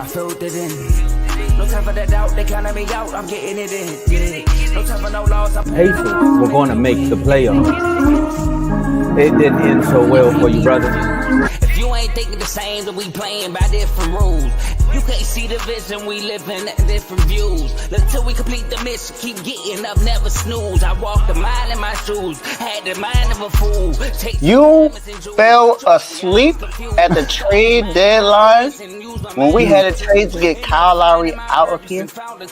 I filled it in. No time for that doubt, they counted me out, I'm getting it in. Yeah. No time for no loss, I'm Pacers were going to make the playoffs. It didn't end so well for you, brother. If you ain't thinking the same, then we playing by different rules. You can't see the vision, we living at different views. Until we complete the mission, keep getting up, never snooze. I walked a mile in my shoes, had the mind of a fool. You fell asleep at the trade deadline when we had a trade to get Kyle Lowry out of here. They told me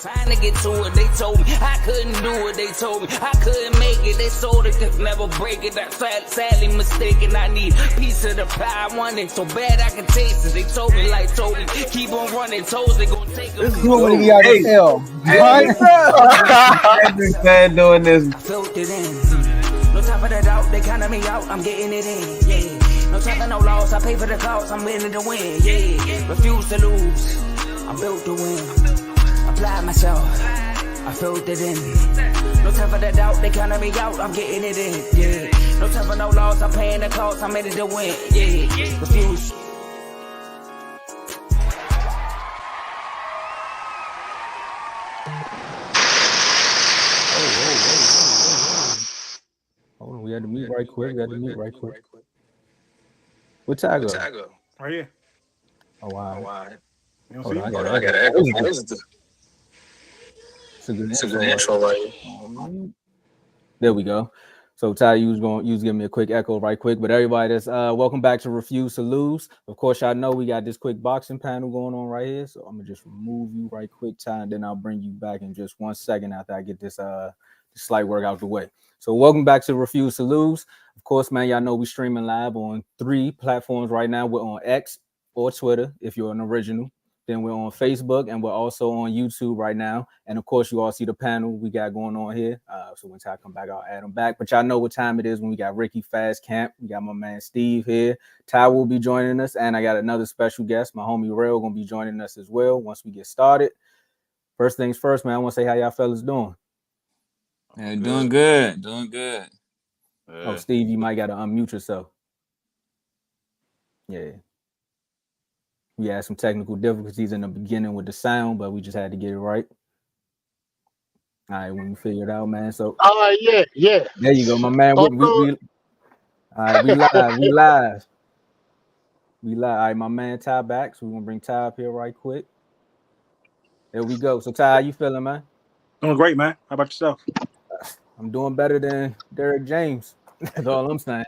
I couldn't do it. They told me I couldn't make it. They sold it, could never break it. I'm sadly mistaken. I need a piece of the pie. I want it so bad I can taste it. They told me, keep on running. Toes they gonna take them. You want me to get out of hell? I've been sad doing this. Filled it in. No time for that doubt. They counted me out. I'm getting it in. Yeah. No time for no loss. I pay for the cost. I'm winning to win. Yeah. Refuse to lose. I'm built to win. Apply myself. I filled it in. No time for that doubt. They counted me out. I'm getting it in. Yeah. No time for no loss. I'm paying the cost. I'm in it to win. Yeah. Refuse. Hold on, we had to meet right quick. What tag go? Right here. Oh wow. You Hold don't on, see I it? got to echo. It's a good intro right here. There we go. So Ty, you was giving me a quick echo right quick, but everybody that's welcome back to Refuse to Lose. Of course, y'all know we got this quick boxing panel going on right here. So I'm gonna just remove you right quick, Ty, and then I'll bring you back in just 1 second after I get this slight work out the way. So welcome back to Refuse to Lose. Of course, man, y'all know we streaming live on 3 platforms right now. We're on X or Twitter if you're an original. Then we're on Facebook and we're also on YouTube right now. And of course, you all see the panel we got going on here. So when Ty come back, I'll add them back. But y'all know what time it is when we got Ricky Fast Camp. We got my man Steve here. Ty will be joining us. And I got another special guest. My homie Rail going to be joining us as well once we get started. First things first, man, I want to say how y'all fellas doing. Yeah, doing good. Oh, Steve, you might got to unmute yourself. Yeah. We had some technical difficulties in the beginning with the sound, but we just had to get it right. All right, when we figure it out, man. So, yeah. There you go, my man. All right, we live. All right, my man Ty back. So we're gonna bring Ty up here right quick. There we go. So Ty, how you feeling, man? Doing great, man. How about yourself? I'm doing better than Derek James. That's all I'm saying.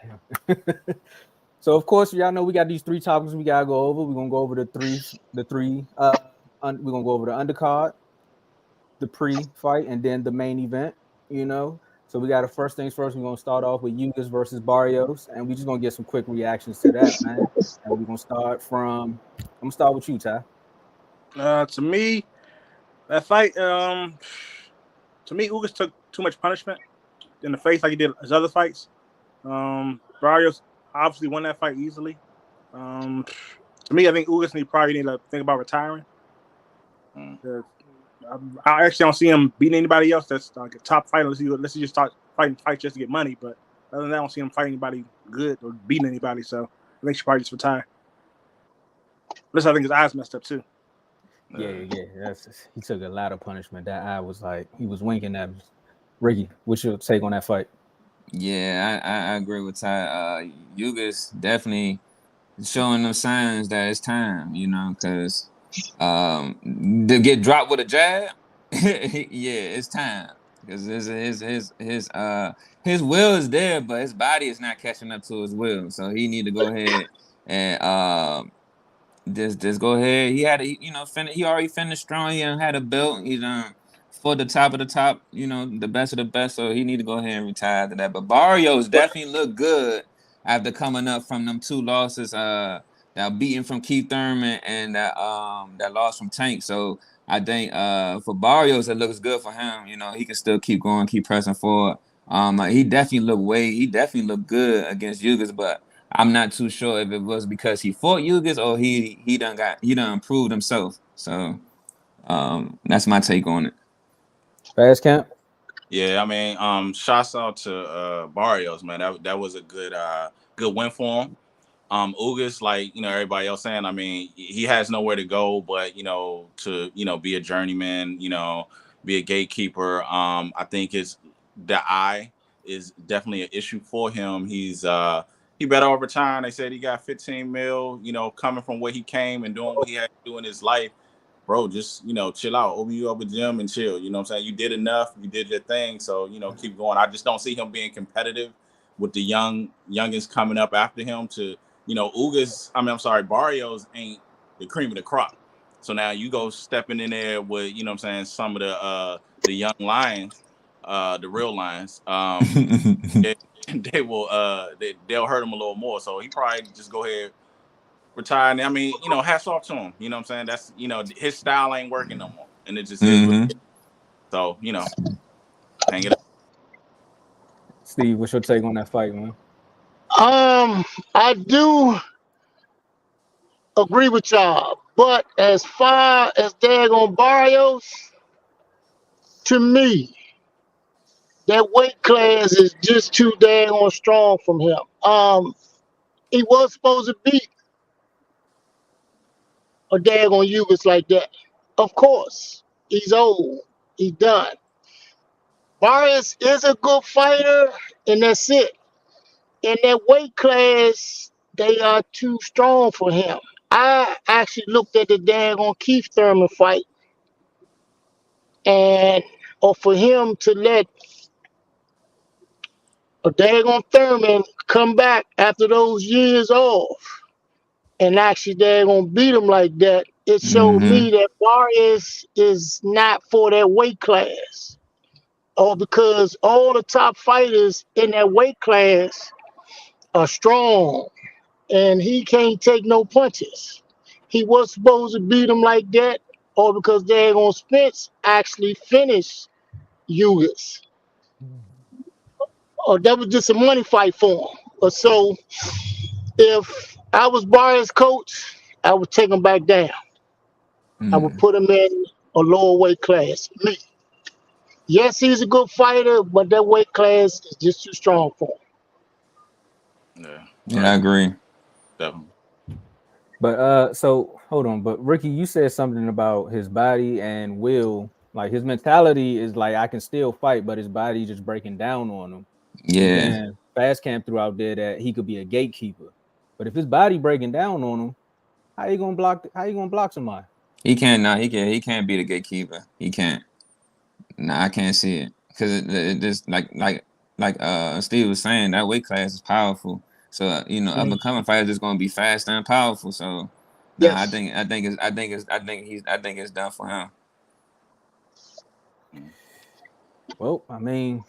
So of course, y'all know we got these 3 topics we gotta go over. We're gonna go over the three. We're gonna go over the undercard, the pre-fight, and then the main event. You know, so we got the first things first. We're gonna start off with Yugas versus Barrios, and we just gonna get some quick reactions to that, man. And we're gonna start from. I'm gonna start with you, Ty. To me, that fight. To me, Ugas took too much punishment in the face, like he did his other fights. Barrios obviously won that fight easily. To me, I think Ugas probably need to think about retiring. I actually don't see him beating anybody else that's like a top fighter. Let's just start fighting fights just to get money. But other than that, I don't see him fighting anybody good or beating anybody. So I think he should probably just retire. Plus, I think his eyes messed up too. Yeah. He took a lot of punishment. That eye was like he was winking at me. Ricky, what's your take on that fight? Yeah, I agree with Ty. Yugas definitely showing them signs that it's time, you know, because to get dropped with a jab, yeah, it's time. Because his will is there, but his body is not catching up to his will. So he need to go ahead and just go ahead. He had he already finished strong. He had a belt. He done for the top of the top, you know, the best of the best. So he need to go ahead and retire to that. But Barrios definitely looked good after coming up from them 2 losses. That beating from Keith Thurman and that loss from Tank. So I think for Barrios, it looks good for him. You know, he can still keep going, keep pressing forward. He definitely looked good against Yugas, but I'm not too sure if it was because he fought Yugas or he done improved himself. So that's my take on it. Fast Camp. Yeah, I mean, shouts out to Barrios, man. That was a good win for him. Ugas, like everybody else saying, I mean, he has nowhere to go, but to be a journeyman, be a gatekeeper. I think it's the eye is definitely an issue for him. He better over time. They said he got 15 mil, coming from where he came and doing what he had to do in his life. Bro, just chill out, open you up a gym and chill. You know what I'm saying? You did enough, you did your thing, so keep going. I just don't see him being competitive with the youngins coming up after him to Ugas, I'm sorry, Barrios ain't the cream of the crop. So now you go stepping in there with, what I'm saying, some of the young lions, the real lions, they will they'll hurt him a little more. So he probably just go ahead, retire. And I mean, hats off to him. You know what I'm saying? That's his style ain't working no more. And it just is what it is. So, hang it up. Steve, what's your take on that fight, man? I do agree with y'all, but as far as daggone Barrios, to me, that weight class is just too daggone strong from him. He was supposed to beat a daggone Ugas like that. Of course, he's old, he's done. Barrios is a good fighter, and that's it. In that weight class, they are too strong for him. I actually looked at the daggone Keith Thurman fight, or for him to let a daggone Thurman come back after those years off and actually daggone beat him like that, it showed me that Barrios is not for that weight class. Or because all the top fighters in that weight class are strong and he can't take no punches. He was supposed to beat him like that, or because daggone Spence actually finished Ugas. Or that was just a money fight for him. So if I was Barrios' coach, I would take him back down. I would put him in a lower weight class. Me. Yes, he's a good fighter, but that weight class is just too strong for him. Yeah, I agree. Definitely. But so hold on. But Ricky, you said something about his body and will. Like his mentality is like I can still fight, but his body just breaking down on him. Yeah. And Fast Camp threw out there that he could be a gatekeeper. But if his body breaking down on him, how you gonna block somebody? He can't. He can't be the gatekeeper. He can't. Nah, I can't see it because it just like Steve was saying, that weight class is powerful. So up and coming fighters just gonna be fast and powerful. So Yes. I think it's done for him. Well, I mean,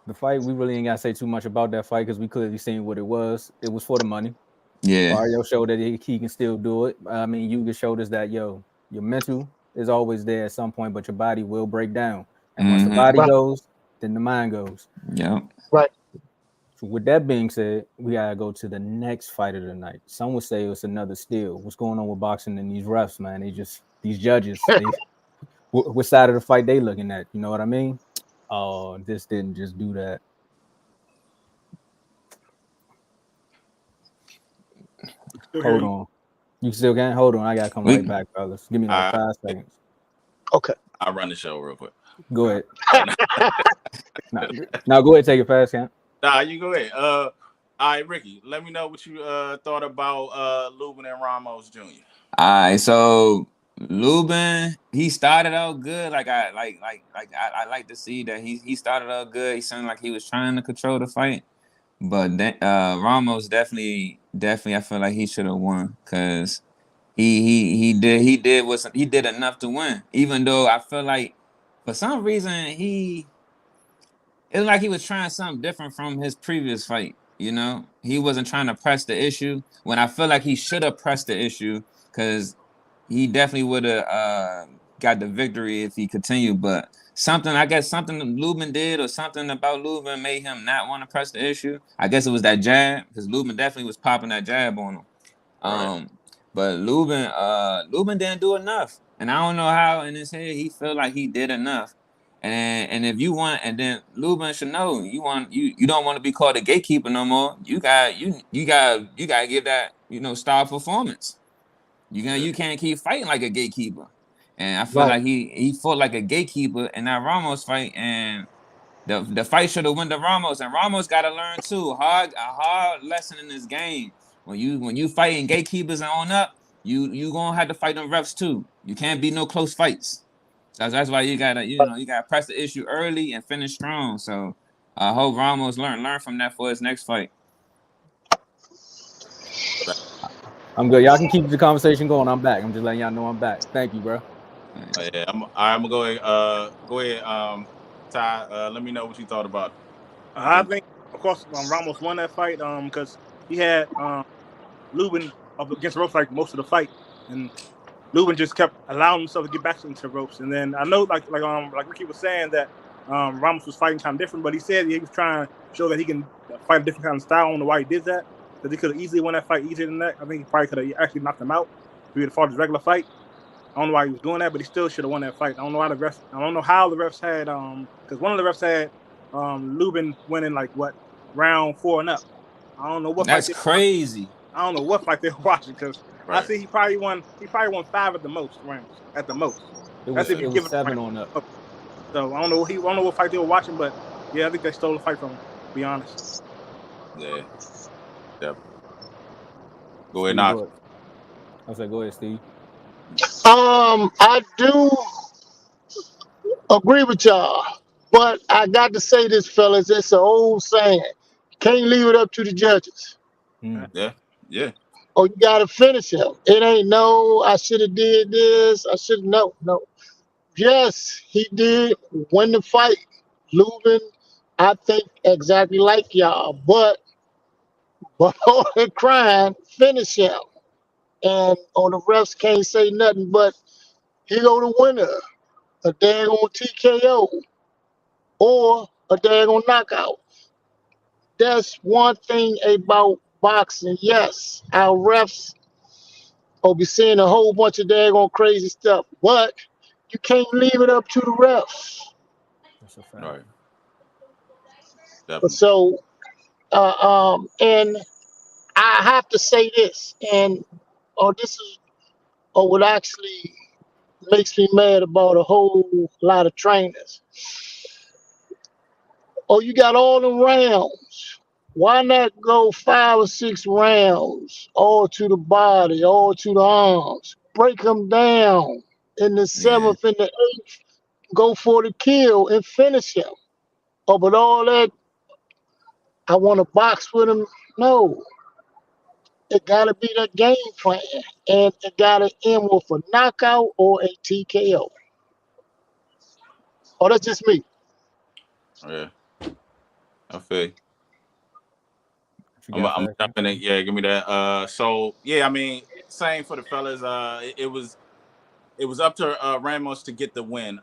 the fight, we really ain't gotta say too much about that fight because we clearly seen what it was. It was for the money. Yeah. Barrio showed that he can still do it. I mean, Ugas showed us that your mental is always there at some point, but your body will break down. And once the body goes, then the mind goes. Yeah. Right. So with that being said, we gotta go to the next fight of the night. Some would say it's another steal. What's going on with boxing and these refs, man? These judges. What side of the fight they looking at? You know what I mean? Oh, this didn't just do that. Hold on. You still can? Hold on. I gotta come right back, fellas. Give me like 5 seconds. Okay. I'll run the show real quick. Go ahead. Now go ahead, take it fast, Cam. Nah, you go ahead. All right, Ricky, let me know what you thought about Lubin and Ramos Jr. All right, so Lubin, he started out good. I like to see that he started out good. He sounded like he was trying to control the fight, but then Ramos definitely, I feel like he should have won because he did enough to win. Even though I feel like for some reason it was like he was trying something different from his previous fight. He wasn't trying to press the issue when I feel like he should have pressed the issue because he definitely would have got the victory if he continued. But something Lubin did or something about Lubin made him not want to press the issue. I guess it was that jab because Lubin definitely was popping that jab on him. Right. But Lubin didn't do enough. And I don't know how in his head he felt like he did enough. And if you want, and then Lubin should know you don't want to be called a gatekeeper no more. You got to give that star performance. You can't keep fighting like a gatekeeper. And I feel like he fought like a gatekeeper in that Ramos fight, and the fight should have went to Ramos. And Ramos got to learn too. A hard lesson in this game. When you fighting gatekeepers and on up, you gonna have to fight them refs too. You can't be no close fights. So that's why you gotta press the issue early and finish strong. So I hope Ramos learn from that for his next fight. I'm good. Y'all can keep the conversation going. I'm back. I'm just letting y'all know I'm back. Thank you, bro. Yeah, I'm gonna go ahead. Ty, let me know what you thought about it. I think, of course, Ramos won that fight because he had Lubin up against ropes like most of the fight, and Lubin just kept allowing himself to get back into ropes. And then I know, like Ricky was saying, that Ramos was fighting kind of different, but he said he was trying to show that he can fight a different kind of style. I don't know why he did that, because he could have easily won that fight easier than that. I think he probably could have actually knocked him out if he had fought his regular fight. I don't know why he was doing that, but he still should have won that fight. I don't know why the refs. I don't know how the refs had because one of the refs had Lubin winning round 4 and up. I don't know what. That's crazy. I don't know what fight they were watching, because I see he probably won 5 at the most rounds. At the most. That's if you give 7 on up. So I don't know what fight they were watching, but yeah, I think they stole the fight from him, to be honest. Yeah. Go ahead, Knox. I said, go ahead, Steve. I do agree with y'all, but I got to say this, fellas. It's an old saying. Can't leave it up to the judges. Yeah. Oh, you got to finish him. It ain't no, I should have did this. I should no. Yes, he did win the fight. Lubin, I think exactly like y'all, but all the crying, finish him. And the refs can't say nothing, but he go the winner, a daggone TKO or a daggone knockout. That's one thing about boxing. Yes, our refs will be seeing a whole bunch of daggone crazy stuff, but you can't leave it up to the refs. That's a fact. Right. Definitely. So, and I have to say this, and this is what actually makes me mad about a whole lot of trainers. You got all the rounds. Why not go 5 or 6 rounds, all to the body, all to the arms? Break them down. In the 7th and the 8th, go for the kill and finish him. But all that, I want to box with him. No. It got to be that game plan. And it got to end with a knockout or a TKO. That's just me. Yeah. I feel you. I'm jumping in. Yeah, give me that. So yeah, I mean, same for the fellas. It was up to Ramos to get the win.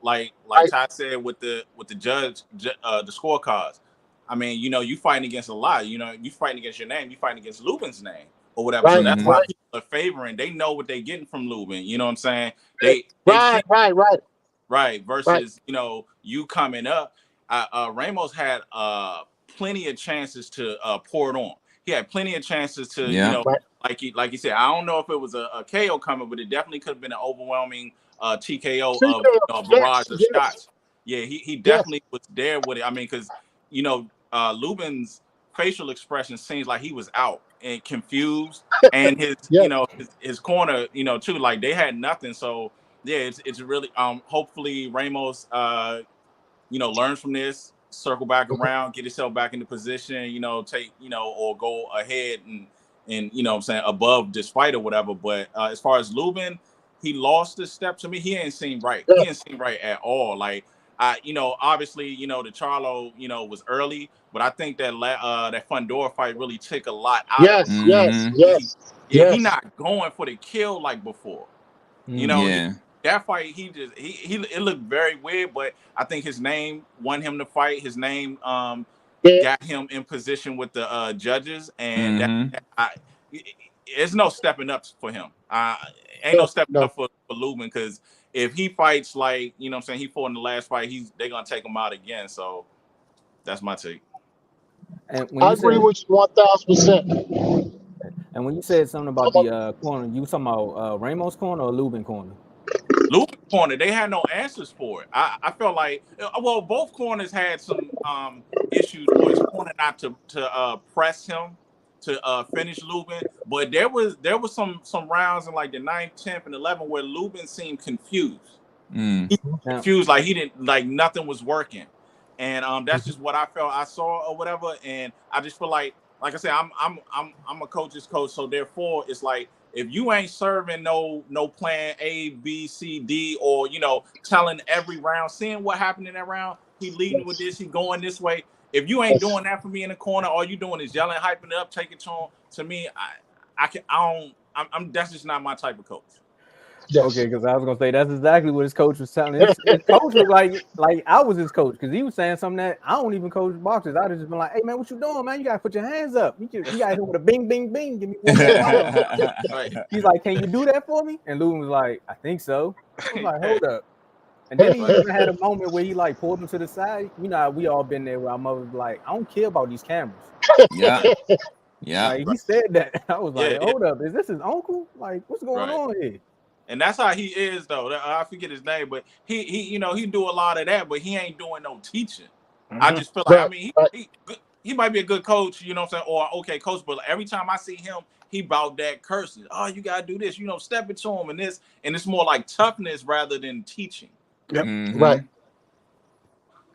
Like Ty said with the judge, the scorecards. I mean, you fighting against a lot. You fighting against your name. You fighting against Lubin's name or whatever. So that's why people are favoring. They know what they're getting from Lubin. You know what I'm saying? Right. Versus you coming up. Ramos had plenty of chances to pour it on. He had plenty of chances to like you said. I don't know if it was a KO coming, but it definitely could have been an overwhelming TKO of a barrage of shots. Yeah, he definitely was there with it. I mean, because Lubin's facial expression seems like he was out and confused, and his his corner too, like they had nothing. So yeah, it's really hopefully Ramos learns from this, circle back around, get himself back into position, take or go ahead and what I'm saying, above this fight or whatever. But as far as Lubin, he lost this step. To me, he ain't seen right. He ain't seen right at all. Like obviously, the Charlo, was early, but I think that that Fundora fight really took a lot out of him. He not going for the kill like before. That fight, he it looked very weird, but I think his name won him the fight. His name got him in position with the judges, and it's no stepping up for him. Ain't no stepping No. up for Lubin, because if he fights like, you know what I'm saying, he fought in the last fight, they're gonna take him out again. So that's my take. And when I you agree said with you 1000%. and when you said something about the corner, you talking about Ramos corner or Lubin corner? Lubin corner, they had no answers for it. I felt like, well, both corners had some issues for his corner not to press him to finish Lubin, but there was some rounds in like the 9th, 10th, and 11th where Lubin seemed confused. He confused, like he didn't, like nothing was working, and that's just what I felt I saw or whatever. And I just feel like I said, I'm a coach's coach, so therefore it's like, if you ain't serving no plan A, B, C, D, or telling every round, seeing what happened in that round, he leading with this, he going this way. If you ain't doing that for me in the corner, all you doing is yelling, hyping it up, taking it to him. To me, I'm that's just not my type of coach. Yes. Okay, because I was gonna say that's exactly what his coach was telling. His coach was like I was his coach, because he was saying something that I don't even coach boxers. I'd have just been like, "Hey man, what you doing, man? You gotta put your hands up. You got to hit with a bing, bing, bing. Give me one more round." He's like, "Can you do that for me?" And Lubin was like, "I think so." I was like, "Hold up." And then he even had a moment where he like pulled him to the side. You know, we all been there where our mother's like, "I don't care about these cameras." Yeah. Like he said that. I was like, "Hold up, is this his uncle? Like, what's going on here?" And that's how he is, though. I forget his name, but he he do a lot of that, but he ain't doing no teaching. I just feel like, I mean, he might be a good coach, you know what I'm saying, or okay coach, but every time I see him, he about that cursing. Oh, you gotta do this, step it to him and this, and it's more like toughness rather than teaching. Right.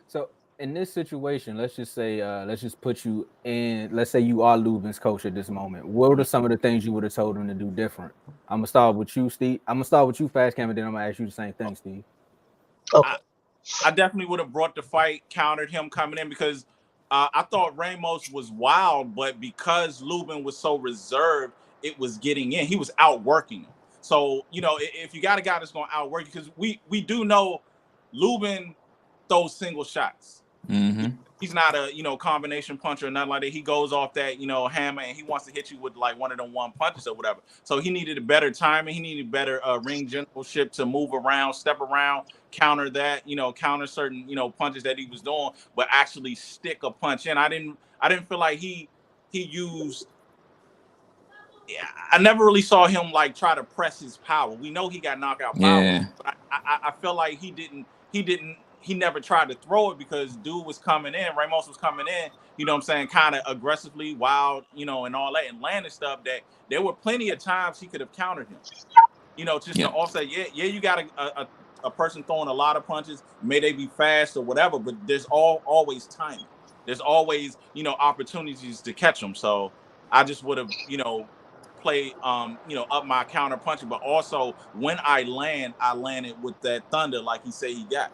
So in this situation, let's just say, let's just put you in. Let's say you are Lubin's coach at this moment. What are some of the things you would have told him to do different? I'm gonna start with you, Steve. I'm gonna start with you, Fast Cam, and then I'm gonna ask you the same thing, Steve. Okay. I definitely would have brought the fight, countered him coming in, because I thought Ramos was wild, but because Lubin was so reserved, it was getting in. He was outworking him. So, if you got a guy that's going to outwork you, because we do know Lubin throws single shots. He's not a combination puncher or nothing like that. He goes off that hammer, and he wants to hit you with like one of them one punches or whatever. So he needed a better timing. He needed better ring generalship to move around, step around, counter that, counter certain punches that he was doing, but actually stick a punch in. I didn't feel like he used. Yeah, I never really saw him like try to press his power. We know he got knockout power, but I felt like he never tried to throw it, because dude was coming in, Ramos was coming in, what I'm saying, kind of aggressively, wild, and all that, and landing stuff that there were plenty of times he could have countered him, just to offset. Yeah, you got a person throwing a lot of punches, may they be fast or whatever, but there's always timing. There's always, opportunities to catch them. So I just would have, play up my counter punching, but also when I landed with that thunder like he said he got.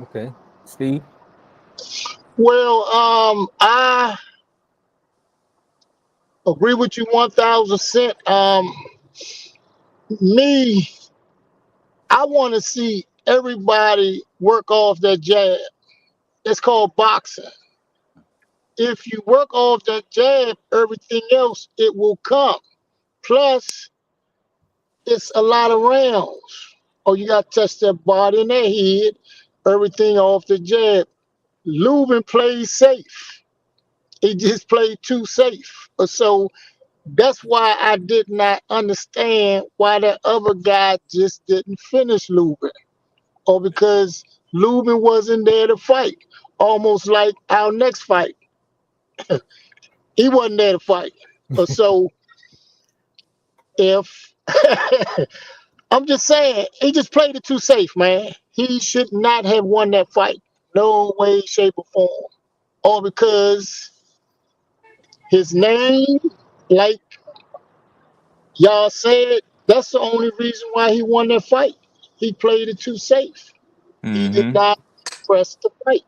Okay, Steve. Well, I agree with you 1000%. Me, I want to see everybody work off that jab. It's called boxing. If you work off that jab, everything else it will come. Plus, it's a lot of rounds. Oh, you got to touch their body and their head. Everything off the jab. Lubin plays safe. He just played too safe. So that's why I did not understand why that other guy just didn't finish Lubin. Or because Lubin wasn't there to fight. Almost like our next fight. He wasn't there to fight. So if I'm just saying, he just played it too safe, man. He should not have won that fight. No way, shape, or form. All because his name, like y'all said, that's the only reason why he won that fight. He played it too safe. He did not press the fight.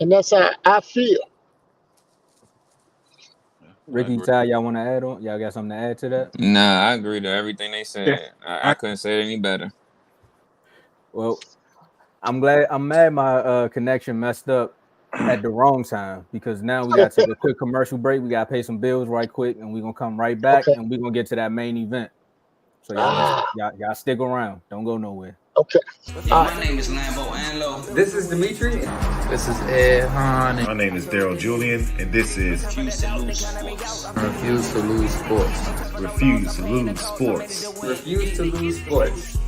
And that's how I feel. Ricky, Ty, y'all want to add on? Y'all got something to add to that? Nah, I agree to everything they said. I couldn't say it any better. Well, I'm mad my connection messed up at the wrong time because now we got to take a quick commercial break. We got to pay some bills right quick, and we're gonna come right back, and we're gonna get to that main event. So y'all stick around. Don't go nowhere. Okay. My name is Lambo Anlo. This is Dimitri. This is Ed Han. My name is Daryl Julian, and this is Refuse to lose sports. Refuse to lose sports. Refuse to Lose Sports. Refuse to lose sports.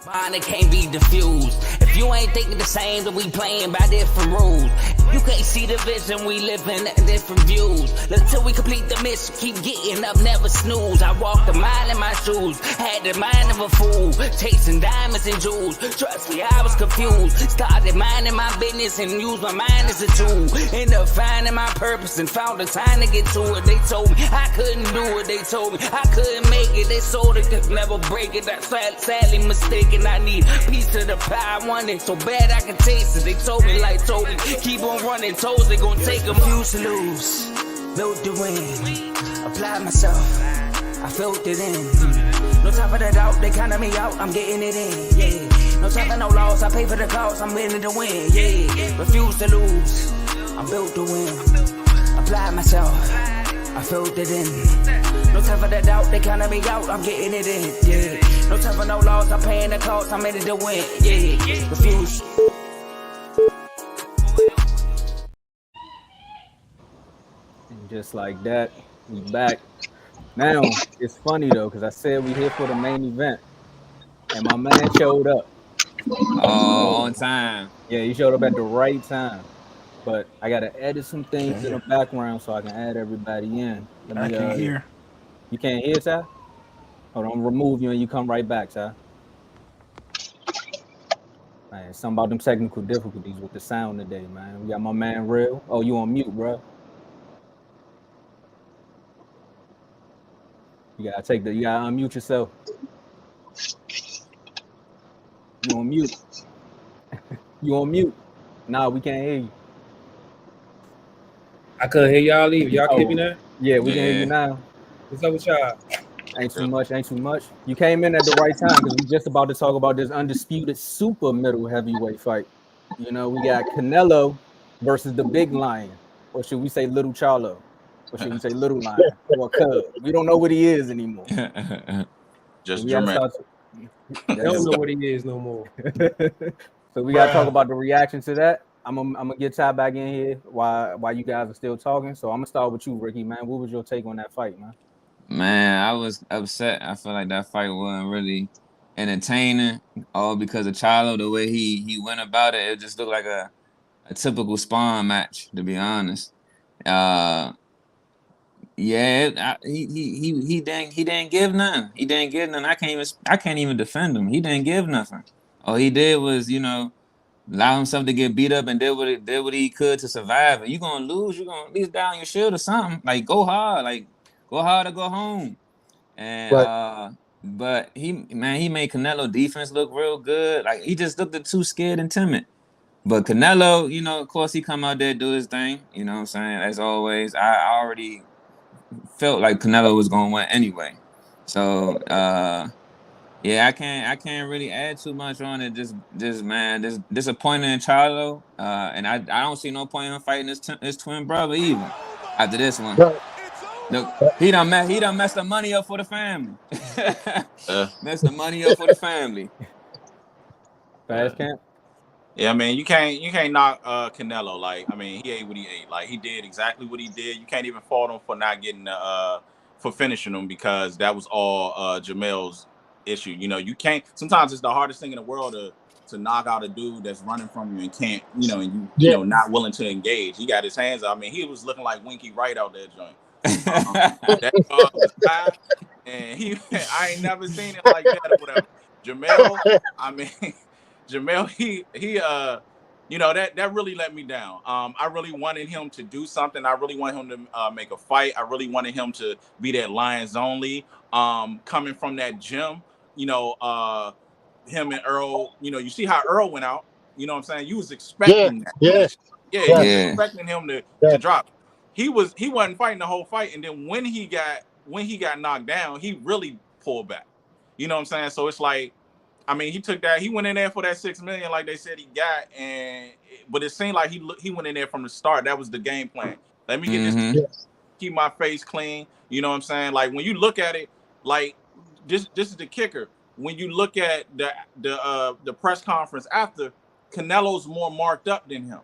Mine, it can't be diffused. If you ain't thinking the same, then we playing by different rules. You can't see the vision, we living in different views. Until we complete the mission, keep getting up, never snooze. I walked a mile in my shoes, had the mind of a fool, chasing diamonds and jewels. Trust me, I was confused. Started minding my business and used my mind as a tool. Ended up finding my purpose and found the time to get to it. They told me I couldn't do it. They told me I couldn't make it. They sold it, could never break it. That's sadly mistaken. I need a piece of the pie. I want it so bad I can taste it. They told me like told me, keep on running toes. They gon' take them. Refuse to lose, built to win. Apply myself, I felt it in. No time for the doubt, they counted me out. I'm getting it in. Yeah. No time for no loss. I pay for the cost. I'm winning to win. Yeah. Refuse to lose. I'm built to win. Apply myself. I felt it in. No time for the doubt, they counted me out, I'm getting it in, yeah. No time for no loss, I'm paying the cost, I'm in it to win, yeah. Refuse. And just like that, we back. Now, it's funny though, because I said we here for the main event. And my man showed up. Oh, on time. Yeah, he showed up at the right time. But I gotta edit some things in the background so I can add everybody in. I can't hear. You can't hear, Ty? Hold on, remove you and you come right back, Ty. Man, something about them technical difficulties with the sound today, man. We got my man Real. Oh, you on mute, bro. You gotta unmute yourself. You on mute. You on mute. Nah, we can't hear you. I couldn't hear y'all either. Y'all keep me there? Yeah, we can hear you now. What's up with y'all? Ain't too much. You came in at the right time because we just about to talk about this undisputed super middle heavyweight fight. You know, we got Canelo versus the big lion. Or should we say little Charlo? Or should we say little lion? Or Cub? We don't know what he is anymore. Just Jermell. They don't know what he is no more. So we got to talk about the reaction to that. I'm gonna get Ty back in here while you guys are still talking. So I'm gonna start with you, Ricky, man. What was your take on that fight, man? Man, I was upset. I feel like that fight wasn't really entertaining, all because of Charlo. The way he went about it, it just looked like a typical spawn match, to be honest. He didn't give nothing. He didn't give nothing. I can't even defend him. He didn't give nothing. All he did was, allow himself to get beat up and did what he could to survive. And you're gonna lose, you're gonna at least down your shield or something. Like go hard or go home. And Right. but he made Canelo defense look real good. Like he just looked too scared and timid. But Canelo, of course he come out there do his thing. You know what I'm saying? As always, I already felt like Canelo was gonna win anyway. So yeah, I can't really add too much on it. Just disappointing in Charlo, and I don't see no point in him fighting his twin brother either. After this one, Right. look, he done messed the money up for the family. Messed the money up for the family. Fast camp. Yeah, I mean, you can't knock Canelo. Like, I mean, he ate what he ate. Like, he did exactly what he did. You can't even fault him for not getting for finishing him because that was all Jermell's issue. You can't. Sometimes it's the hardest thing in the world to knock out a dude that's running from you and can't. Not willing to engage. He got his hands up. I mean, he was looking like Winky Wright out there, joint. That was high, and I ain't never seen it like that or whatever. Jermell, he that really let me down. I really wanted him to do something. I really wanted him to make a fight. I really wanted him to be that Lions only. Coming from that gym, him and Earl, you see how Earl went out. You know what I'm saying? You was expecting that. Yes. Yeah, you was expecting him to drop. He wasn't fighting the whole fight, and then when he got knocked down, he really pulled back. You know what I'm saying? So it's like I mean, he took that. He went in there for that $6 million, like they said he got, but it seemed like he went in there from the start. That was the game plan. Let me get this, Yes. keep my face clean. You know what I'm saying? Like when you look at it, like this is the kicker. When you look at the press conference after, Canelo's more marked up than him.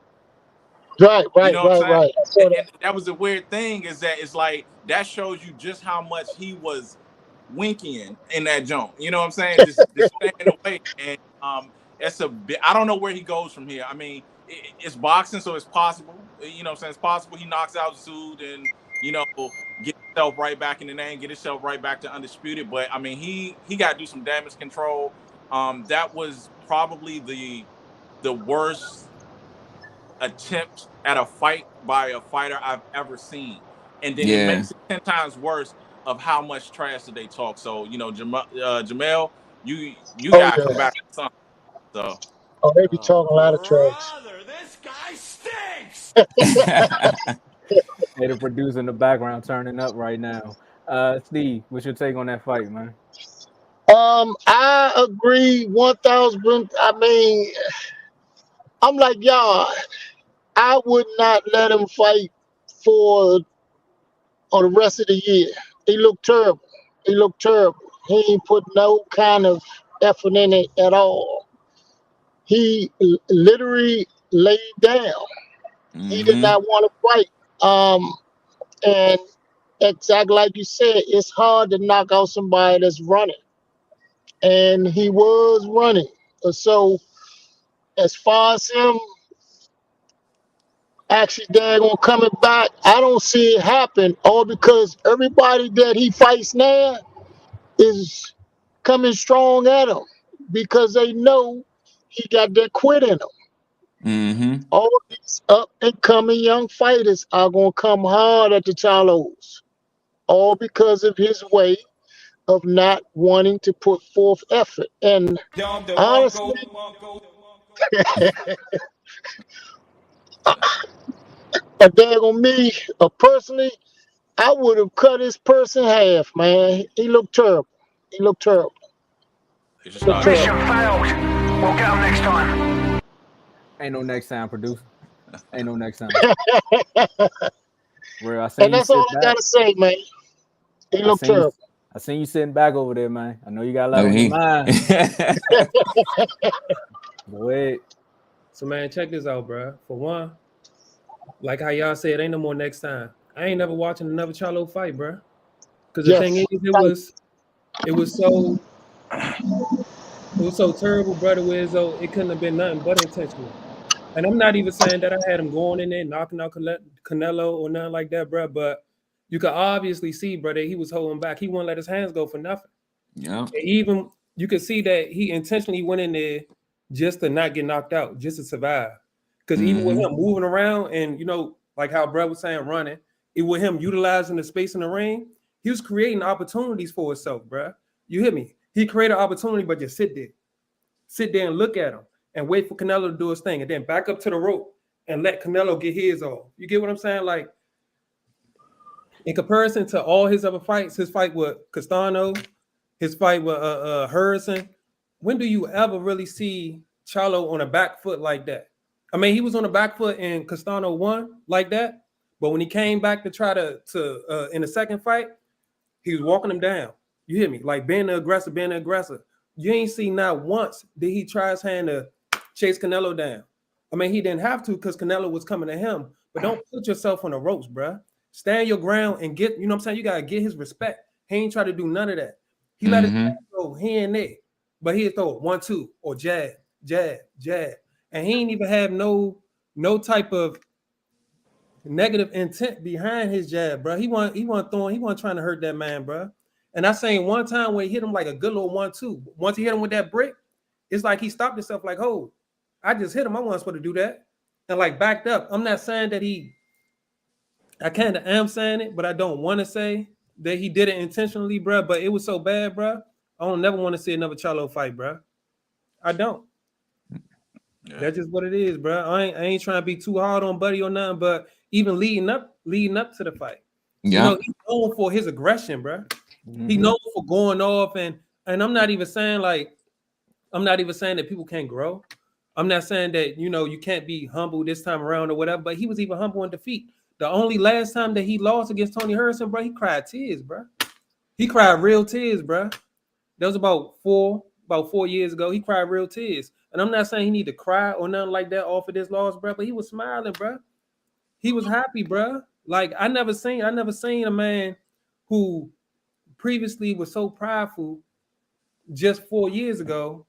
Right. You know what I'm saying? Right. I saw that. And that was the weird thing is that it's like that shows you just how much he was winking in that joint. You know what I'm saying? Just staying away. And it's a bit. I don't know where he goes from here. I mean, it's boxing, so it's possible. You know what I'm saying? It's possible he knocks out Zood and get himself right back in the name, get himself right back to undisputed. But I mean, he got to do some damage control. That was probably the worst attempt at a fight by a fighter I've ever seen, and then it makes it 10 times worse of how much trash that they talk. So Jermell, you gotta come back with something. So they be talking a lot of trash. This guy stinks. Hey, the producer in the background turning up right now. Steve, what's your take on that fight, man? I agree 1,000. I mean, I'm like y'all. I would not let him fight for the rest of the year. He looked terrible. He ain't put no kind of effort in it at all. He literally laid down. He did not want to fight. And exactly like you said, it's hard to knock out somebody that's running. And he was running. So as far as him actually daggone coming back, I don't see it happen. All because everybody that he fights now is coming strong at him because they know he got that quit in him. All these up and coming young fighters are gonna come hard at the Charlos, all because of his way of not wanting to put forth effort. And honestly, a daggone me, personally, I would have cut his purse in half, man. He looked terrible. Mission failed. We'll get him next time. Ain't no next time, producer. Ain't no next time. Where And that's all I gotta say, man. He looked terrible. I seen you sitting back over there, man. I know you got a lot on your mind. Go ahead. So man, check this out, bro. For one, like how y'all said, ain't no more next time. I ain't never watching another Charlo fight, bro. Because the thing is, it was so terrible, brother. Where though it couldn't have been nothing but intentional. And I'm not even saying that I had him going in there knocking out Canelo or nothing like that, bro. But you could obviously see, brother, he was holding back. He wouldn't let his hands go for nothing. Yeah. Even you could see that he intentionally went in there just to not get knocked out, just to survive. Because even with him moving around and, like how Brad was saying, running, it with him utilizing the space in the ring, he was creating opportunities for himself, bro. You hear me? He created opportunity, but just sit there and look at him and wait for Canelo to do his thing and then back up to the rope and let Canelo get his off. You get what I'm saying? Like, in comparison to all his other fights, his fight with Castano, his fight with Harrison, when do you ever really see Charlo on a back foot like that? I mean, he was on the back foot in Castano 1 like that, but when he came back to try to in the second fight, he was walking him down. You hear me? Like being the aggressor. You ain't seen not once did he try his hand to chase Canelo down. I mean, he didn't have to because Canelo was coming to him, but don't put yourself on the ropes, bruh. Stand your ground and get, you know what I'm saying? You got to get his respect. He ain't try to do none of that. He let it go here and there, but he'd throw it 1-2 or jab. And he ain't even have no type of negative intent behind his jab, bro. He wasn't trying to hurt that man, bro. And I seen one time where he hit him like a good little 1-2. Once he hit him with that brick, it's like he stopped himself like, oh, I just hit him. I wasn't supposed to do that. And like backed up. I'm not saying that I kind of am saying it, but I don't want to say that he did it intentionally, bro. But it was so bad, bro. I don't never want to see another Charlo fight, bro. I don't. Yeah. That's just what it is, bro. I ain't trying to be too hard on Buddy or nothing, but even leading up to the fight, he's known for his aggression, bro. He's known for going off, and I'm not even saying like I'm not even saying that people can't grow. I'm not saying that, you can't be humble this time around or whatever, but he was even humble in defeat. The only last time that he lost against Tony Harrison, bro, he cried tears, bro. He cried real tears, bro. That was about 4 years ago. He cried real tears. And I'm not saying he need to cry or nothing like that off of this loss, bro, but he was smiling, bro. He was happy, bro. Like, I never seen a man who previously was so prideful just 4 years ago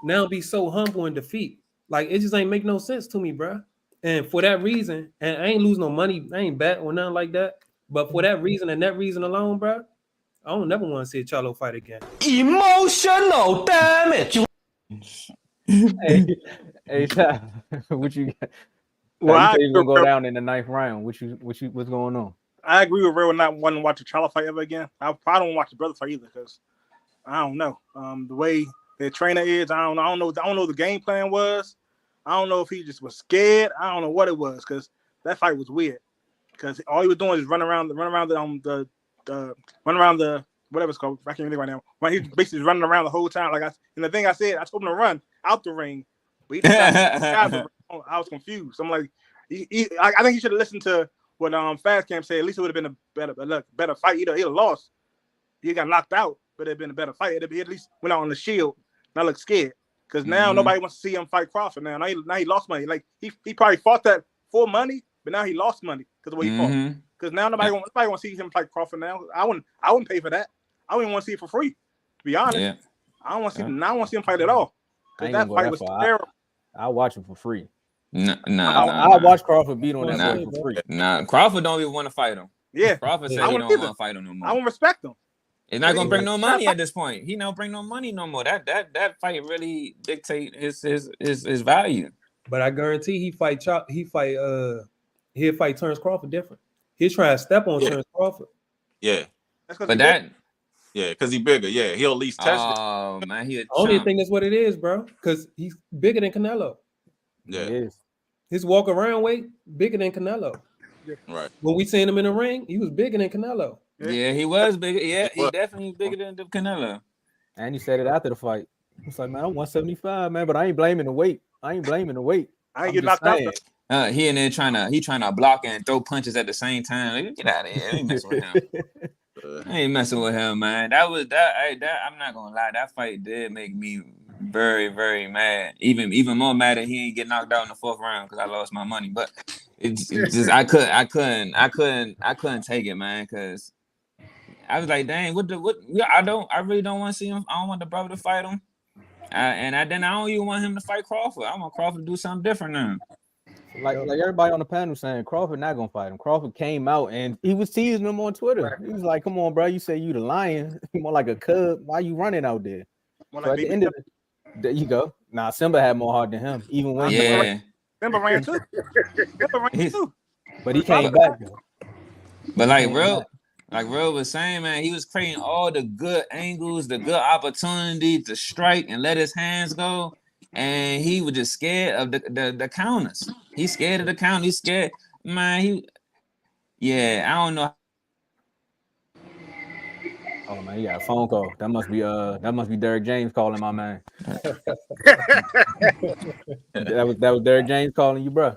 now be so humble in defeat. Like, it just ain't make no sense to me, bro. And for that reason, and I ain't lose no money, I ain't bet or nothing like that. But for that reason and that reason alone, bro, I don't never want to see a Charlo fight again. Emotional damage. Hey, what you got? Well, you I say you agree gonna go with- down in the 9th round. What's going on? I agree with Real not wanting to watch a Charlo fight ever again. I probably don't watch the brother fight either because I don't know. The way their trainer is, I don't know. I don't know what the game plan was. I don't know if he just was scared. I don't know what it was because that fight was weird. Because all he was doing is run around the whatever it's called. I can't think right now. When he basically running around the whole time. And the thing I said, I told him to run out the ring, but he decided I was confused. I'm like, I think he should have listened to what Fast Camp said. At least it would have been a better fight. He'd have lost. He got knocked out, but it'd been a better fight. He at least went out on the shield. And I look scared because now nobody wants to see him fight Crawford. Now he lost money. Like he probably fought that for money, but now he lost money because of what he fought. Because now nobody want to see him fight Crawford. Now I wouldn't pay for that. I wouldn't want to see it for free. To be honest, I don't want to see. I don't want to see him fight at all. Because that fight was terrible. I watch him for free. I watch Crawford beat on that fight for free. Nah, Crawford don't even want to fight him. Yeah, Crawford said he don't want to fight him no more. I won't respect him. It's not gonna bring no money at this point. He don't bring no money no more. That fight really dictate his value. But I guarantee he'll fight Terrence Crawford different. He'll try to step on Terrence Crawford. Yeah. But that. Yeah, because he's bigger. Yeah, he'll at least test it. Oh man, I only think that's what it is, bro. Because he's bigger than Canelo. Yeah, he is. His walk around weight bigger than Canelo. Right. When we seen him in the ring, he was bigger than Canelo. Yeah, he was bigger. Yeah, he definitely bigger than the Canelo. And he said it after the fight. He's like, man, I'm 175, man, but I ain't blaming the weight. I ain't getting knocked out. He in there trying to block and throw punches at the same time. Like, get out of here! I ain't messing with him. I ain't messing with him, man. That I'm not gonna lie. That fight did make me very, very mad. Even more mad that he ain't get knocked out in the 4th round because I lost my money. But it's just I couldn't take it, man. Because I was like, dang, I really don't want to see him. I don't want the brother to fight him. Then I don't even want him to fight Crawford. I want Crawford to do something different now. Like everybody on the panel saying Crawford not gonna fight him. Crawford came out and he was teasing him on Twitter. He was like, "Come on, bro. You say you the lion, you more like a cub. Why you running out there?" So at the end of there you go. Nah, Simba had more heart than him, even when Simba ran too. But he came back though. But like Real was saying, man, he was creating all the good angles, the good opportunity to strike and let his hands go. And he was just scared of the counters. He's scared of the count. He's scared, man. I don't know. Oh man, he got a phone call. That must be Derek James calling my man. that was Derek James calling you, bro.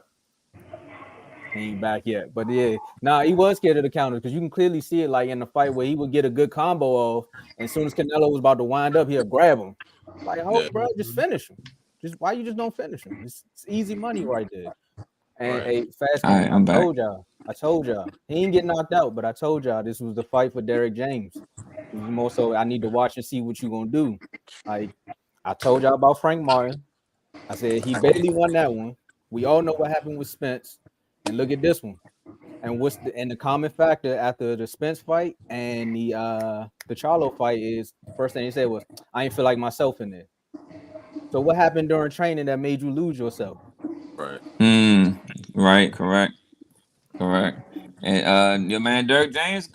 He ain't back yet, but yeah, he was scared of the counters because you can clearly see it like in the fight where he would get a good combo off, and as soon as Canelo was about to wind up, he'll grab him. Like, bro, just finish him. Why you just don't finish him? It's easy money right there. And hey, Fast I'm back. I told y'all. He ain't get knocked out, but I told y'all this was the fight for Derek James. It was more so I need to watch and see what you gonna do. Like I told y'all about Frank Martin. I said he barely won that one. We all know what happened with Spence. And look at this one. And the common factor after the Spence fight and the Charlo fight is the first thing he said was, I ain't feel like myself in there. So what happened during training that made you lose yourself? Right. Right, correct. And your man Derek James,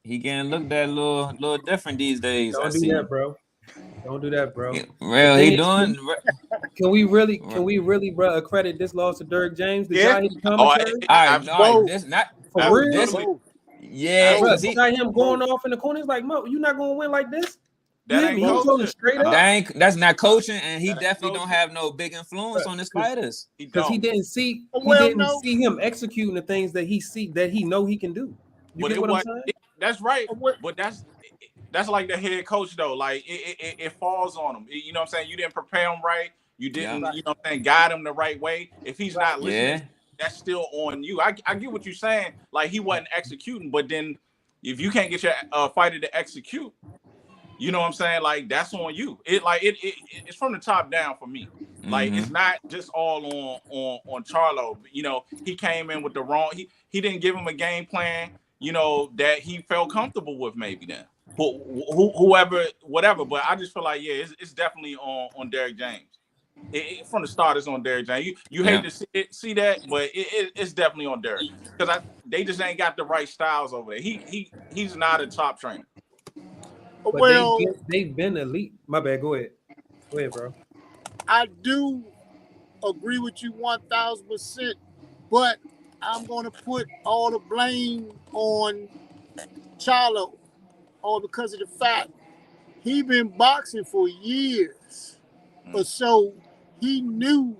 he getting looked at a little different these days. Don't do that, bro. Don't do that, bro. Real, he doing. Can we really, bro, accredit this loss to Derek James? Did y'all hear the commentary? All right, this not for real. Yeah, bro, you got him going off in the corner. He's like, Mo, you not gonna win like this? That ain't He told him coaching. straight up. That's not coaching, and he That ain't definitely don't coaching. have no big influence on his fighters. Because he didn't see him executing the things that he know he can do. You But get it what I'm was. saying? That's right. But that's like the head coach though. Like it falls on him. You know what I'm saying? You didn't prepare him right. You didn't. You know what I'm saying? Guide him the right way. If he's not listening, that's still on you. I get what you're saying. Like he wasn't executing, but then if you can't get your fighter to execute, you know what I'm saying? Like that's on you. It's from the top down for me. Like it's not just all on Charlo. You know, he came in with the wrong. He didn't give him a game plan. You know that he felt comfortable with maybe then. Whoever, whatever. But I just feel like it's definitely on Derrick James. From the start, it's on Derrick James. You hate to see that, but it's definitely on Derrick because they just ain't got the right styles over there. He's not a top trainer. But they've been elite. My bad. Go ahead, bro. I do agree with you 1,000%, but I'm going to put all the blame on Charlo, all because of the fact he been boxing for years or so. He knew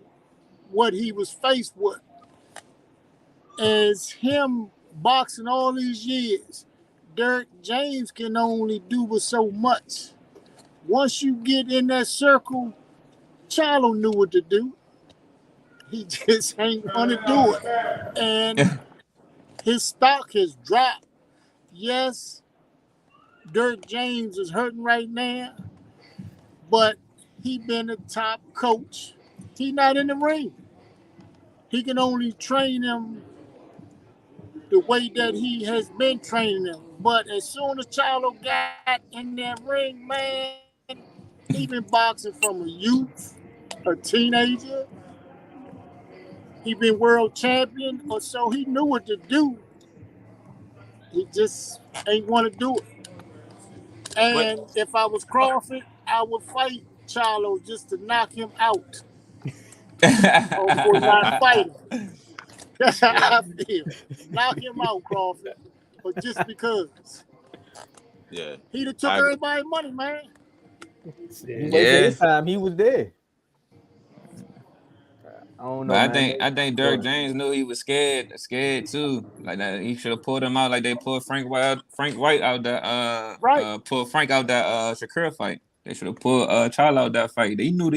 what he was faced with. As him boxing all these years, Derrick James can only do but so much. Once you get in that circle, Charlo knew what to do. He just ain't gonna do it. And his stock has dropped. Yes, Derrick James is hurting right now, but he been a top coach. He not in the ring. He can only train him the way that he has been training him. But as soon as Charlo got in that ring, man, he been boxing from a youth, a teenager. He been world champion, or so he knew what to do. He just ain't want to do it. And if I was Crawford, I would fight Charlo just to knock him out. Or not fight him. That's how I feel. Knock him out, Crawford. But just because. Yeah. He'd have took everybody's money, man. He waited his time. He was there. I don't know, but man. I think Derrick James knew he was scared too. Like that, he should have pulled him out like they pulled Frank White out that pulled Frank out that Shakur fight. They should have pulled Charlo out that fight. He knew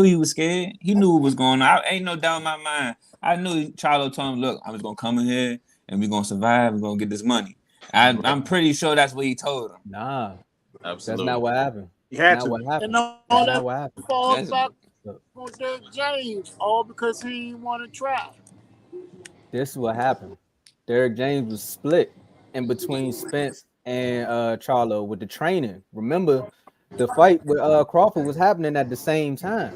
he was scared. He knew what was going on. Ain't no doubt in my mind. I knew Charlo told him, "Look, I'm just gonna come in here and we're gonna survive. We're gonna get this money." I'm pretty sure that's what he told him. Nah, absolutely. That's not what happened. He had not to. what happened. And all That's that not what happened. falls back on Derrick James, all because he didn't want to try. This is what happened. Derrick James was split in between Spence and Charlo with the training. Remember, the fight with Crawford was happening at the same time.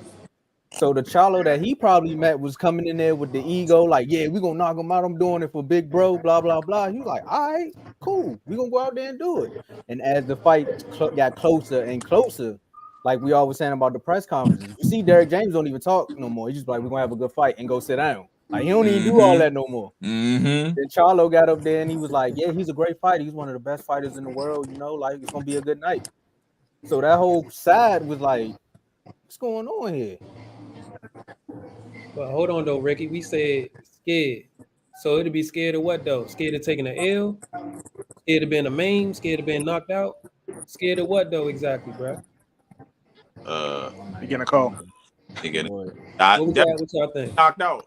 So the Charlo that he probably met was coming in there with the ego, like, yeah, we're gonna knock him out. I'm doing it for big bro, blah, blah, blah. He was like, all right, cool. We're gonna go out there and do it. And as the fight got closer and closer, like we always saying about the press conferences, you see Derrick James don't even talk no more. He's just like, we're gonna have a good fight and go sit down. Like he don't even do all that no more. Then Charlo got up there and he was like, yeah, he's a great fighter. He's one of the best fighters in the world, you know, like it's gonna be a good night. So that whole side was like, what's going on here? But hold on though, Ricky. We said scared. So it'd be scared of what though? Scared of taking an L? Scared of being a meme? Scared of being knocked out? Scared of what though exactly, bro? You getting a call? What y'all think? Knocked out.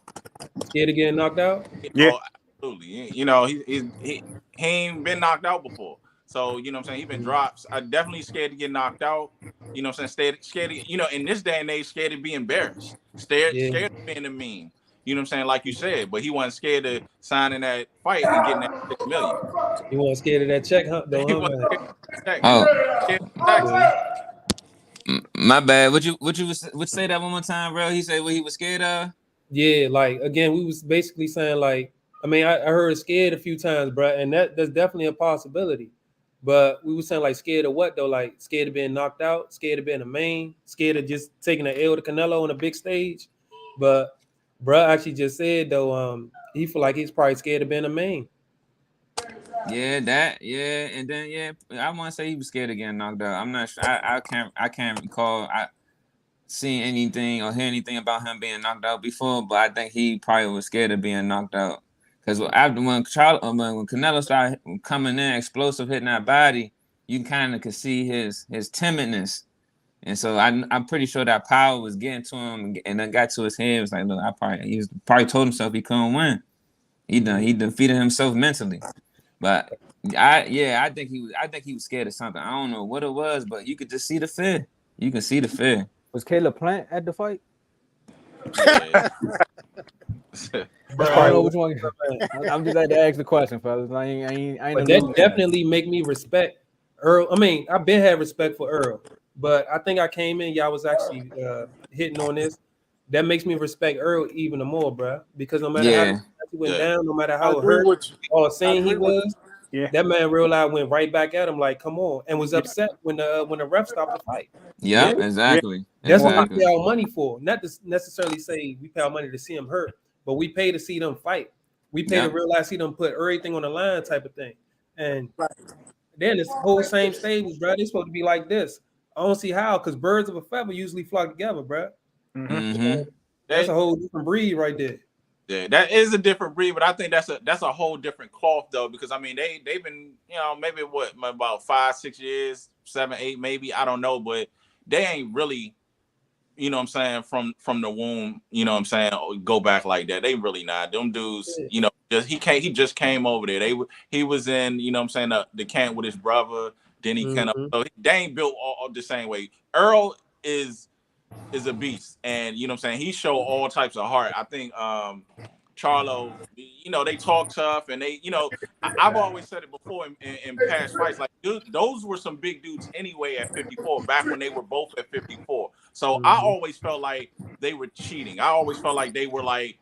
Scared of getting knocked out? Yeah, absolutely. You know, he ain't been knocked out before. So, you know what I'm saying? He been dropped. I'm definitely scared to get knocked out. You know what I'm saying? Scared to, you know, in this day and age, scared to be embarrassed. Scared of being a meme. You know what I'm saying? Like you said, but he wasn't scared to sign in that fight and getting that $6 million. He wasn't scared of that check, huh? Though, He wasn't scared of that check. My bad. Would you say that one more time, bro? He said what he was scared of? Yeah, like again, we was basically saying like, I mean, I heard scared a few times, bro, and that's definitely a possibility. But we were saying like scared of what though? Like scared of being knocked out, scared of being a main, scared of just taking an L to Canelo on a big stage. But bro actually just said though, he feel like he's probably scared of being a main. Yeah, and then I want to say he was scared of getting knocked out. I'm not sure. I can't recall seeing anything or hear anything about him being knocked out before, but I think he probably was scared of being knocked out. Because after when Canelo started coming in, explosive, hitting that body, you kind of could see his timidness. And so I'm pretty sure that power was getting to him, and then got to his head. It was like, look, he was probably told himself he couldn't win. He defeated himself mentally. But I think he was scared of something. I don't know what it was, but you could just see the fear. You can see the fear. Was Caleb Plant at the fight? Yeah. I don't know which one. I'm just had to ask the question, fellas. I ain't But that definitely make me respect Earl. I mean, I've been had respect for Earl, but I think I came in, y'all was actually hitting on this. That makes me respect Earl even more, bro. Because no matter how he went down, no matter how hurt or insane he was, that man real life went right back at him like, come on, and was upset when the ref stopped the fight. Yeah, exactly. That's what we pay our money for. Not to necessarily say we pay our money to see him hurt, but we pay to see them fight. We pay to realize see them put everything on the line type of thing. And then this whole same stages, bro. They're supposed to be like this. I don't see how, because birds of a feather usually flock together, bro. Mm-hmm. That's a whole different breed right there. Yeah, that is a different breed, but I think that's a whole different cloth though, because I mean they've been, maybe about 5, 6 years, 7, 8, maybe, I don't know, but they ain't really, from the womb, go back like that. They really not. Them dudes, he just came over there. He was in, the camp with his brother. Then he kind of, so they ain't built all the same way. Earl is a beast, and he showed all types of heart. I think Charlo, they talk tough, and they, I've always said it before in past fights, like those were some big dudes anyway at 54, back when they were both at 54. So I always felt like they were cheating. I always felt like they were like,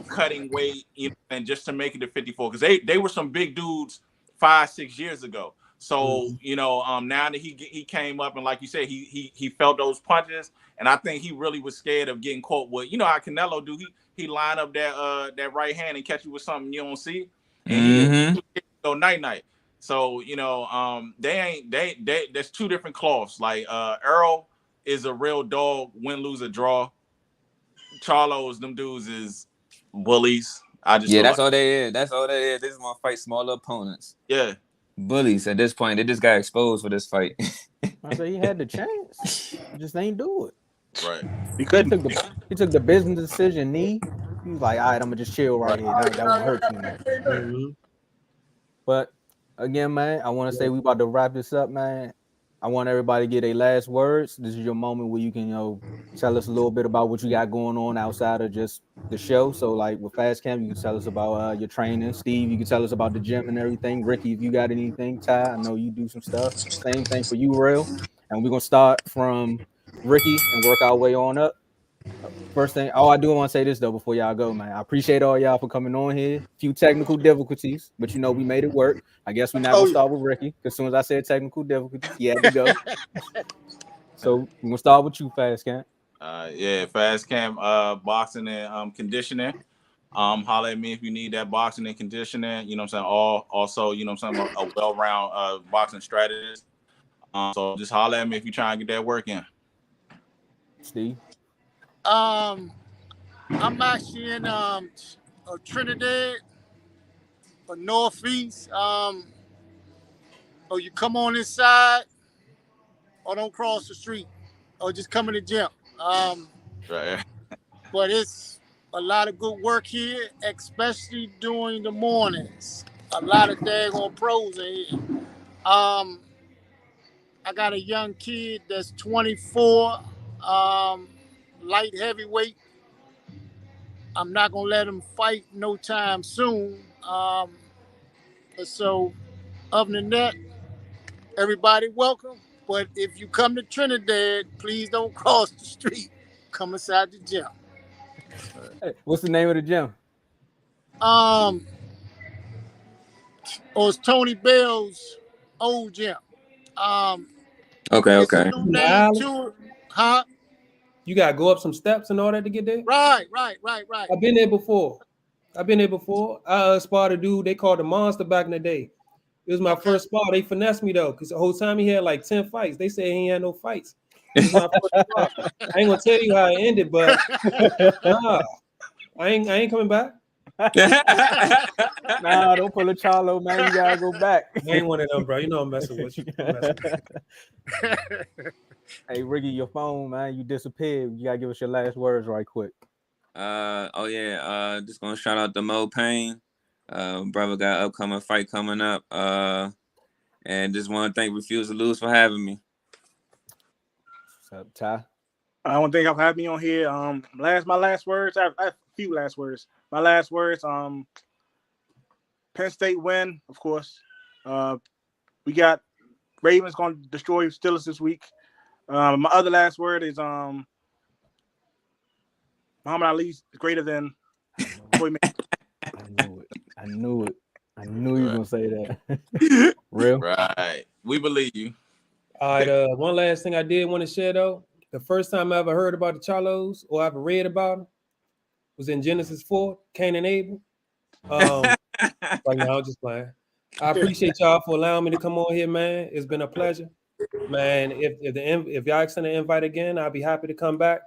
cutting weight, and just to make it to 54, because they were some big dudes 5, 6 years ago. So now that he came up, and like you said, he felt those punches, and I think he really was scared of getting caught with, how Canelo do, he line up that right hand and catch you with something you don't see, and he go night. So there's two different cloths. Like Earl is a real dog, win, lose, or draw. Charlo's, them dudes is bullies. That's all they is. That's all they is. They just want to fight smaller opponents. Yeah. Bullies at this point. They just got exposed for this fight. I say he had the chance. He just ain't do it. Right. He couldn't. He took the business decision knee. He was like, all right, I'm gonna just chill right here. That won't hurt too much. But again, man, I want to say we about to wrap this up, man. I want everybody to get their last words. This is your moment where you can, tell us a little bit about what you got going on outside of just the show. So, like with Fast Camp, you can tell us about your training. Steve, you can tell us about the gym and everything. Ricky, if you got anything. Ty, I know you do some stuff. Same thing for you, Real. And we're gonna start from Ricky and work our way on up. First thing, I do want to say this though before y'all go, man. I appreciate all y'all for coming on here. Few technical difficulties, but we made it work. I guess we're not gonna start with Ricky, because as soon as I said technical difficulties, he had to go. So we're gonna start with you, Fast Camp. Fast Camp, boxing and conditioning. Holler at me if you need that boxing and conditioning. Also, a well-round boxing strategist. So just holler at me if you try and get that work in. Steve. I'm actually in Trinidad or Northeast. Or you come on inside, or don't cross the street, or just come in the gym. Right. But it's a lot of good work here, especially during the mornings. A lot of daggone pros in here. I got a young kid that's 24. Light heavyweight. I'm not gonna let him fight no time soon. So other than that, everybody welcome. But if you come to Trinidad, please don't cross the street. Come inside the gym. Hey, what's the name of the gym? It's Tony Bell's old gym. Okay. It's a new name to it. Huh? You gotta go up some steps and all that to get there. Right. I've been there before. I've been there before. I sparred a dude they called the Monster back in the day. It was my first spar. They finessed me though, because the whole time he had like 10 fights. They said he ain't had no fights. It was my first spar. I ain't gonna tell you how it ended, but nah, I ain't coming back. Nah, don't pull a Charlo, man. You gotta go back. I ain't one of them, bro. You know I'm messing with you. Hey, Ricky, your phone, man. You disappeared. You gotta give us your last words right quick. Just gonna shout out Tomo Payne. Brother got an upcoming fight coming up. And just want to thank Refuse to Lose for having me. What's up, Ty? I want to thank y'all for having me on here. My last words. I have a few last words. My last words. Penn State win, of course. We got Ravens going to destroy Steelers this week. My other last word is Muhammad Ali is greater than Floyd Mayweather. I knew it. I knew you were gonna say that. Real? Right. We believe you. All right. One last thing I did want to share though. The first time I ever heard about the Charlos or ever read about them was in Genesis 4, Cain and Abel. Right now, I'm just playing. I appreciate y'all for allowing me to come on here, man. It's been a pleasure, man. If y'all extend an invite again, I'll be happy to come back.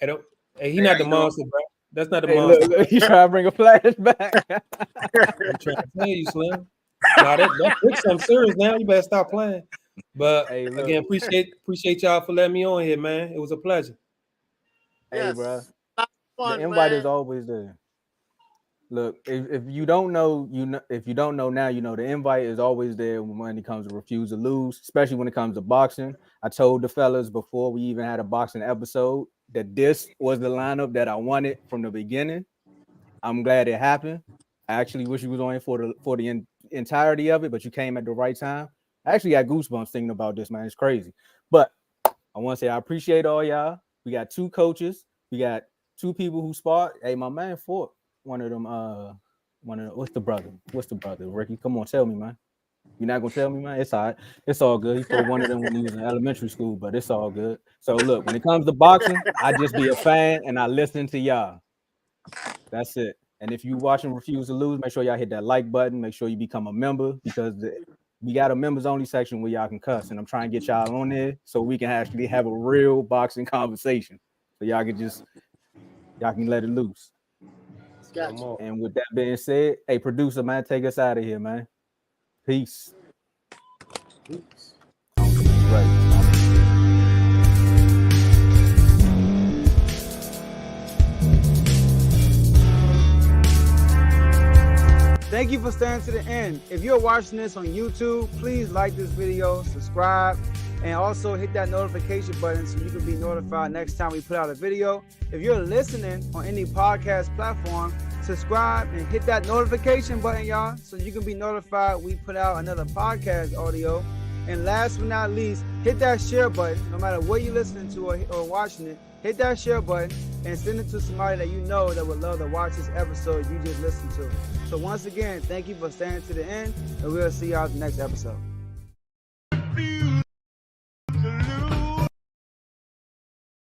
He not the monster, bro. That's not the monster. Look, you trying to bring a flashback? I'm trying to tell you, Slim. Nah, that's something serious now. You better stop playing. But again, appreciate y'all for letting me on here, man. It was a pleasure. Hey, bro. The invite is always there. Look, if you don't know, if you don't know now, you know the invite is always there when it comes to Refuse to Lose, especially when it comes to boxing. I told the fellas before we even had a boxing episode that this was the lineup that I wanted from the beginning. I'm glad it happened. I actually wish you was on here for the entirety of it, but you came at the right time. I actually got goosebumps thinking about this, man. It's crazy. But I want to say I appreciate all y'all. We got 2 coaches. We got 2 people who sparred. Hey, my man fought one of them. What's the brother? Ricky, come on, tell me, man. You're not gonna tell me, man? It's all right. It's all good. He fought one of them when he was in elementary school, but it's all good. So look, when it comes to boxing, I just be a fan and I listen to y'all. That's it. And if you watching Refuse to Lose, make sure y'all hit that like button. Make sure you become a member because we got a members only section where y'all can cuss, and I'm trying to get y'all on there so we can actually have a real boxing conversation. So y'all can let it loose. Gotcha. And with that being said, hey, producer, man, take us out of here, man. Peace. Right. Thank you for staying to the end. If you're watching this on YouTube, please like this video, subscribe, and also hit that notification button so you can be notified next time we put out a video. If you're listening on any podcast platform, subscribe and hit that notification button, y'all, so you can be notified we put out another podcast audio. And last but not least, hit that share button. No matter what you're listening to or watching it, hit that share button and send it to somebody that you know that would love to watch this episode you just listened to. So once again, thank you for staying to the end, and we'll see y'all in the next episode.